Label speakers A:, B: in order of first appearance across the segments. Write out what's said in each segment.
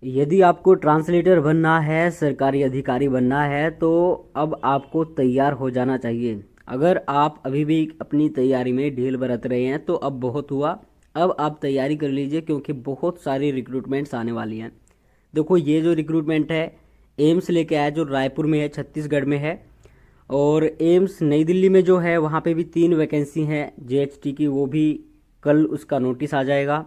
A: यदि आपको ट्रांसलेटर बनना है, सरकारी अधिकारी बनना है, तो अब आपको तैयार हो जाना चाहिए। अगर आप अभी भी अपनी तैयारी में ढील बरत रहे हैं तो अब बहुत हुआ। अब आप तैयारी कर लीजिए क्योंकि बहुत सारी रिक्रूटमेंट्स आने वाली हैं। देखो, ये जो रिक्रूटमेंट है एम्स लेके आया, जो रायपुर में है, छत्तीसगढ़ में है। और एम्स नई दिल्ली में जो है वहाँ पे भी 3 वैकेंसी हैं जीएचटी की, वो भी कल उसका नोटिस आ जाएगा।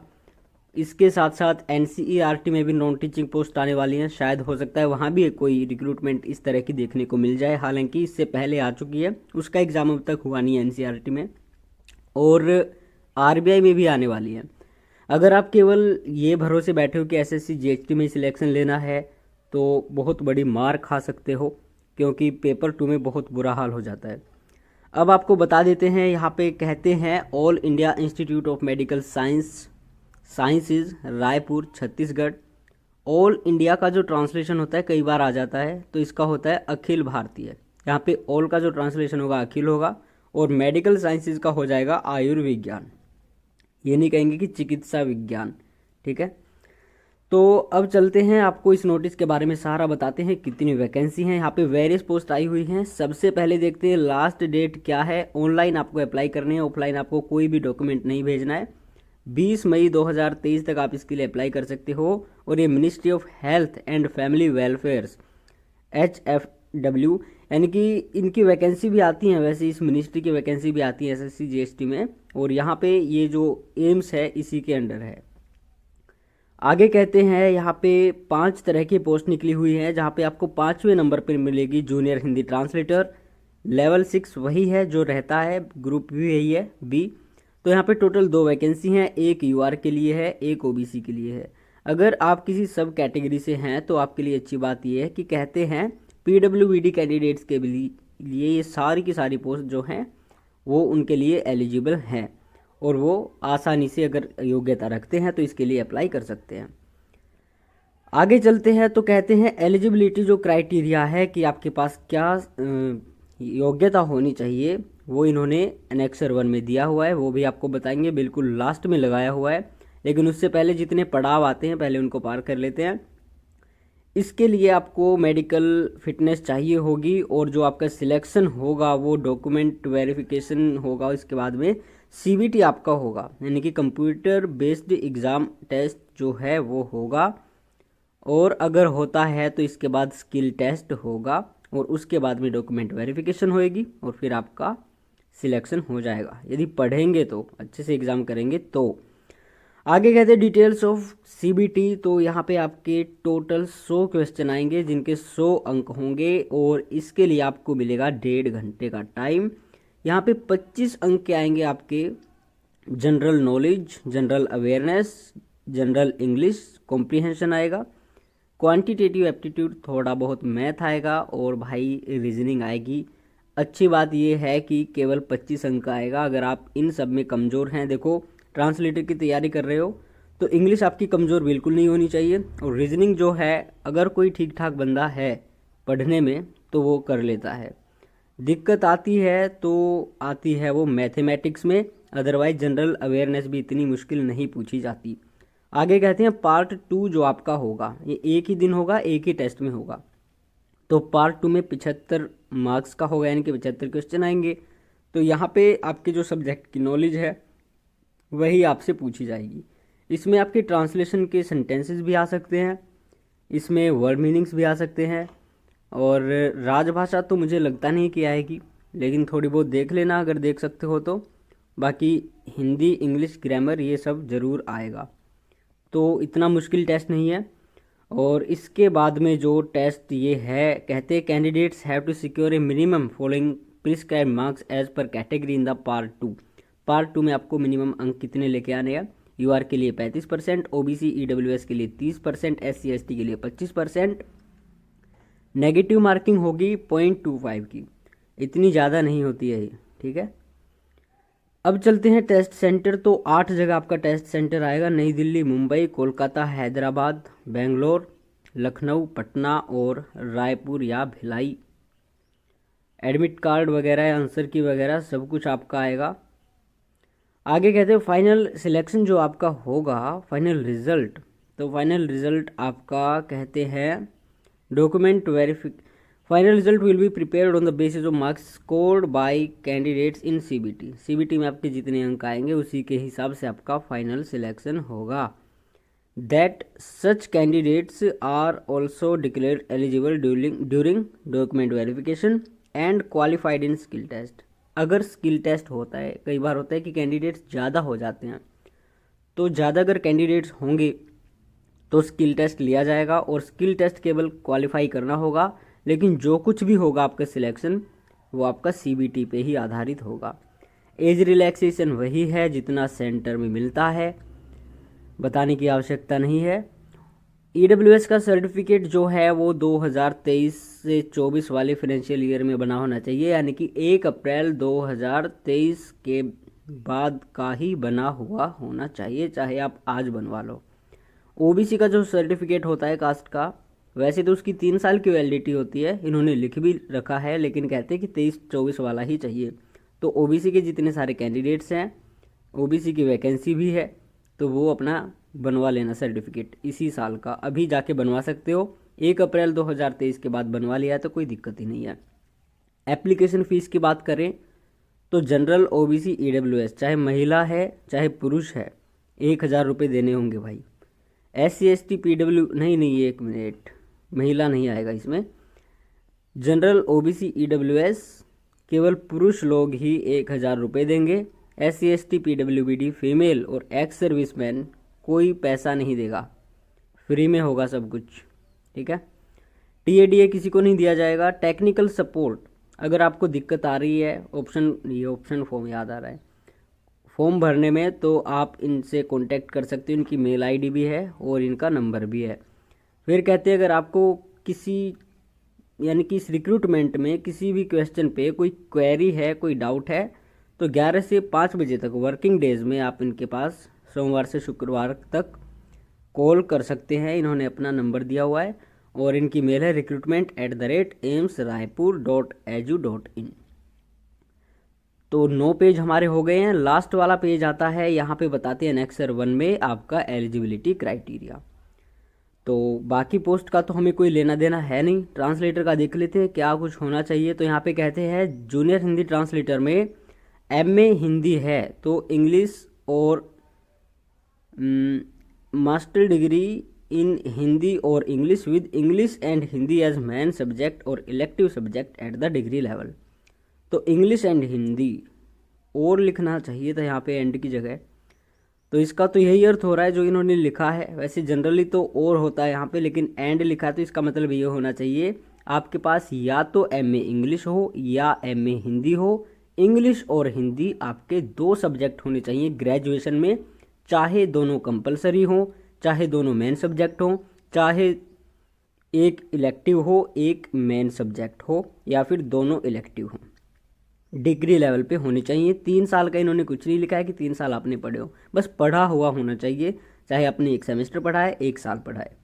A: इसके साथ साथ एनसीईआरटी में भी नॉन टीचिंग पोस्ट आने वाली हैं। शायद हो सकता है वहाँ भी कोई रिक्रूटमेंट इस तरह की देखने को मिल जाए, हालांकि इससे पहले आ चुकी है, उसका एग्ज़ाम अब तक हुआ नहीं है एनसीईआरटी में। और आरबीआई में भी आने वाली है। अगर आप केवल ये भरोसे बैठे हो कि एसएससी जीएचटी में सिलेक्शन लेना है तो बहुत बड़ी मार खा सकते हो, क्योंकि पेपर 2 में बहुत बुरा हाल हो जाता है। अब आपको बता देते हैं, यहाँ पे कहते हैं all India institute of medical sciences Raipur Chhattisgarh. All India का जो ट्रांसलेशन होता है कई बार आ जाता है, तो इसका होता है अखिल भारतीय। यहाँ पे ऑल का जो ट्रांसलेशन होगा अखिल होगा, और मेडिकल साइंसेज का हो जाएगा आयुर्विज्ञान। ये नहीं कहेंगे कि चिकित्सा विज्ञान। ठीक है, तो अब चलते हैं, आपको इस नोटिस के बारे में सारा बताते हैं कितनी वैकेंसी हैं। यहाँ पे वेरियस पोस्ट आई हुई हैं। सबसे पहले देखते हैं लास्ट डेट क्या है। ऑनलाइन आपको अप्लाई करनी है, ऑफलाइन आपको कोई भी डॉक्यूमेंट नहीं भेजना है। 20 मई 2023 तक आप इसके लिए अप्लाई कर सकते हो। और ये ministry of health and family welfares HFW, यानी कि इनकी वैकेंसी भी आती हैं। वैसे इस मिनिस्ट्री की वैकेंसी भी आती है एसएससी जीएसटी में, और यहाँ पे ये जो एम्स है इसी के अंडर है। आगे कहते हैं यहाँ पे 5 तरह की पोस्ट निकली हुई है, जहाँ पे आपको 5वें नंबर पर मिलेगी जूनियर हिंदी ट्रांसलेटर। लेवल 6 वही है जो रहता है, ग्रुप भी यही है बी। तो यहाँ पे टोटल 2 वैकेंसी हैं, एक यूआर के लिए है, एक ओबीसी के लिए है। अगर आप किसी सब कैटेगरी से हैं तो आपके लिए अच्छी बात यह है कि कहते हैं पीडब्ल्यूबीडी कैंडिडेट्स के लिए ये सारी की सारी पोस्ट जो हैं वो उनके लिए एलिजिबल हैं, और वो आसानी से अगर योग्यता रखते हैं तो इसके लिए अप्लाई कर सकते हैं। आगे चलते हैं, तो कहते हैं एलिजिबिलिटी जो क्राइटेरिया है कि आपके पास क्या योग्यता होनी चाहिए, वो इन्होंने एनेक्सर 1 में दिया हुआ है, वो भी आपको बताएंगे, बिल्कुल लास्ट में लगाया हुआ है। लेकिन उससे पहले जितने पड़ाव आते हैं पहले उनको पार कर लेते हैं। इसके लिए आपको मेडिकल फिटनेस चाहिए होगी, और जो आपका सिलेक्शन होगा वो डॉक्यूमेंट वेरिफिकेशन होगा। इसके बाद में सीबीटी आपका होगा, यानी कि कंप्यूटर बेस्ड एग्ज़ाम टेस्ट जो है वो होगा। और अगर होता है तो इसके बाद स्किल टेस्ट होगा, और उसके बाद में डॉक्यूमेंट वेरिफिकेशन होएगी, और फिर आपका सिलेक्शन हो जाएगा यदि पढ़ेंगे तो, अच्छे से एग्ज़ाम करेंगे तो। आगे कहते हैं डिटेल्स ऑफ सीबीटी। तो यहाँ पे आपके टोटल 100 क्वेश्चन आएंगे जिनके 100 अंक होंगे, और इसके लिए आपको मिलेगा 1.5 घंटे का टाइम। यहाँ पे 25 अंक के आएंगे आपके general knowledge, general awareness, general English comprehension आएगा, क्वांटिटेटिव एप्टीट्यूड, थोड़ा बहुत मैथ आएगा, और भाई रीजनिंग आएगी। अच्छी बात यह है कि केवल 25 अंक का आएगा। अगर आप इन सब में कमज़ोर हैं, देखो ट्रांसलेटर की तैयारी कर रहे हो तो इंग्लिश आपकी कमज़ोर बिल्कुल नहीं होनी चाहिए, और रीजनिंग जो है अगर कोई ठीक ठाक बंदा है पढ़ने में तो वो कर लेता है। दिक्कत आती है तो आती है वो मैथमेटिक्स में, अदरवाइज जनरल अवेयरनेस भी इतनी मुश्किल नहीं पूछी जाती। आगे कहते हैं पार्ट 2 जो आपका होगा ये एक ही दिन होगा, एक ही टेस्ट में होगा। तो पार्ट 2 में 75 मार्क्स का होगा, यानी कि 75 क्वेश्चन आएंगे। तो यहाँ पे आपके जो सब्जेक्ट की नॉलेज है वही आपसे पूछी जाएगी। इसमें आपके ट्रांसलेशन के सेंटेंसेस भी आ सकते हैं, इसमें वर्ड मीनिंग्स भी आ सकते हैं, और राजभाषा तो मुझे लगता नहीं कि आएगी, लेकिन थोड़ी बहुत देख लेना अगर देख सकते हो तो। बाकी हिंदी, इंग्लिश, ग्रामर ये सब ज़रूर आएगा, तो इतना मुश्किल टेस्ट नहीं है। और इसके बाद में जो टेस्ट ये है, कहते हैं candidates have to secure a minimum following prescribe marks as per category in the part 2। Part 2 में आपको मिनिमम अंक कितने लेके आने हैं? यूआर के लिए 35%, ओबीसी ईडब्ल्यूएस के लिए 30%, एससी एसटी के लिए 25%। नेगेटिव मार्किंग होगी 0.25 की, इतनी ज़्यादा नहीं होती है ये। ठीक है, अब चलते हैं टेस्ट सेंटर। तो 8 जगह आपका टेस्ट सेंटर आएगा, नई दिल्ली, मुंबई, कोलकाता, हैदराबाद, बेंगलोर, लखनऊ, पटना और रायपुर या भिलाई। एडमिट कार्ड वगैरह, आंसर की वगैरह सब कुछ आपका आएगा। आगे कहते हैं फाइनल सिलेक्शन जो आपका होगा, फाइनल रिजल्ट, तो फाइनल रिजल्ट आपका कहते हैं document final result will be prepared on the basis of marks scored by candidates in CBT. CBT में आपके जितने अंक आएंगे उसी के हिसाब से आपका फाइनल सिलेक्शन होगा। That such candidates are also declared eligible during document verification and qualified in skill test. अगर स्किल टेस्ट होता है, कई बार होता है कि कैंडिडेट्स ज़्यादा हो जाते हैं, तो ज़्यादा अगर कैंडिडेट्स होंगे तो स्किल टेस्ट लिया जाएगा और स्किल टेस्ट केवल क्वालिफाई करना होगा, लेकिन जो कुछ भी होगा आपका सिलेक्शन वो आपका सीबीटी पे ही आधारित होगा। एज रिलैक्सेशन वही है जितना सेंटर में मिलता है, बताने की आवश्यकता नहीं है। ईडब्ल्यूएस का सर्टिफिकेट जो है वो 2023 से 24 वाले फाइनेंशियल ईयर में बना होना चाहिए, यानी कि 1 अप्रैल 2023 के बाद का ही बना हुआ होना चाहिए, चाहे आप आज बनवा लो। ओबीसी का जो सर्टिफिकेट होता है कास्ट का, वैसे तो उसकी 3 साल की वैलिडिटी होती है, इन्होंने लिख भी रखा है, लेकिन कहते हैं कि 23-24 वाला ही चाहिए। तो ओबीसी के जितने सारे कैंडिडेट्स हैं, ओबीसी की वैकेंसी भी है, तो वो अपना बनवा लेना सर्टिफिकेट इसी साल का, अभी जाके बनवा सकते हो। 1 अप्रैल 2023 के बाद बनवा लिया है तो कोई दिक्कत ही नहीं है। एप्लीकेशन फ़ीस की बात करें तो जनरल, ओबीसी, ईडब्ल्यूएस, चाहे महिला है चाहे पुरुष है, 1000 रुपये देने होंगे भाई। SC ST PW नहीं 1 मिनट, महिला नहीं आएगा इसमें। जनरल, ओबीसी, ईडब्ल्यूएस केवल पुरुष लोग ही 1000 रुपये देंगे। SC ST PWBD फीमेल और एक्स सर्विसमैन कोई पैसा नहीं देगा, फ्री में होगा सब कुछ, ठीक है। TADA किसी को नहीं दिया जाएगा। टेक्निकल सपोर्ट, अगर आपको दिक्कत आ रही है ऑप्शन फॉर्म याद आ रहा है फॉर्म भरने में, तो आप इनसे कांटेक्ट कर सकते हो, इनकी मेल आईडी भी है और इनका नंबर भी है। फिर कहते हैं अगर आपको किसी यानी कि इस रिक्रूटमेंट में किसी भी क्वेश्चन पे कोई क्वेरी है, कोई डाउट है, तो 11 से 5 बजे तक वर्किंग डेज में आप इनके पास सोमवार से शुक्रवार तक कॉल कर सकते हैं। इन्होंने अपना नंबर दिया हुआ है और इनकी मेल है recruitment@aimsraipur.edu.in। तो 9 पेज हमारे हो गए हैं। लास्ट वाला पेज आता है, यहाँ पे बताते हैं एनेक्सर 1 में आपका एलिजिबिलिटी क्राइटेरिया। तो बाकी पोस्ट का तो हमें कोई लेना देना है नहीं। ट्रांसलेटर का देख लेते हैं क्या कुछ होना चाहिए। तो यहाँ पे कहते हैं जूनियर हिंदी ट्रांसलेटर में MA हिंदी है तो इंग्लिश और मास्टर डिग्री इन हिंदी और English with English and Hindi as main subject और elective subject at the degree level. तो इंग्लिश एंड हिंदी और लिखना चाहिए था यहाँ पे एंड की जगह, तो इसका तो यही अर्थ हो रहा है जो इन्होंने लिखा है। वैसे जनरली तो और होता है यहाँ पे, लेकिन एंड लिखा है तो इसका मतलब ये होना चाहिए आपके पास या तो MA इंग्लिश हो या MA हिंदी हो। इंग्लिश और हिंदी आपके 2 सब्जेक्ट होने चाहिए ग्रेजुएशन में, चाहे दोनों कंपलसरी हो, चाहे दोनों मेन सब्जेक्ट हो, चाहे एक इलेक्टिव हो एक मेन सब्जेक्ट हो, या फिर दोनों इलेक्टिव हो। डिग्री लेवल पे होनी चाहिए। 3 साल का इन्होंने कुछ नहीं लिखा है कि 3 साल आपने पढ़े हो, बस पढ़ा हुआ होना चाहिए, चाहे आपने 1 सेमेस्टर पढ़ा है 1 साल पढ़ा है।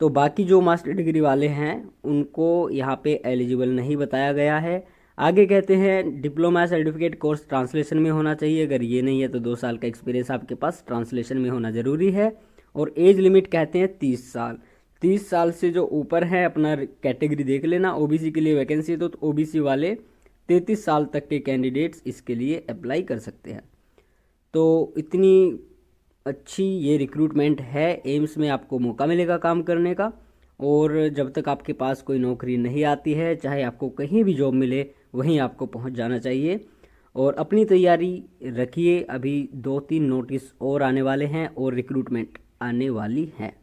A: तो बाकी जो मास्टर डिग्री वाले हैं उनको यहाँ पे एलिजिबल नहीं बताया गया है। आगे कहते हैं डिप्लोमा सर्टिफिकेट कोर्स ट्रांसलेशन में होना चाहिए, अगर ये नहीं है तो 2 साल का एक्सपीरियंस आपके पास ट्रांसलेशन में होना ज़रूरी है। और एज लिमिट कहते हैं 30 साल। 30 साल से जो ऊपर है अपना कैटेगरी देख लेना। ओबीसी के लिए वैकेंसी है तो ओबीसी वाले 33 साल तक के कैंडिडेट्स इसके लिए अप्लाई कर सकते हैं। तो इतनी अच्छी ये रिक्रूटमेंट है। एम्स में आपको मौका मिलेगा काम करने का, और जब तक आपके पास कोई नौकरी नहीं आती है, चाहे आपको कहीं भी जॉब मिले, वहीं आपको पहुंच जाना चाहिए। और अपनी तैयारी रखिए, अभी 2-3 नोटिस और आने वाले हैं और रिक्रूटमेंट आने वाली है।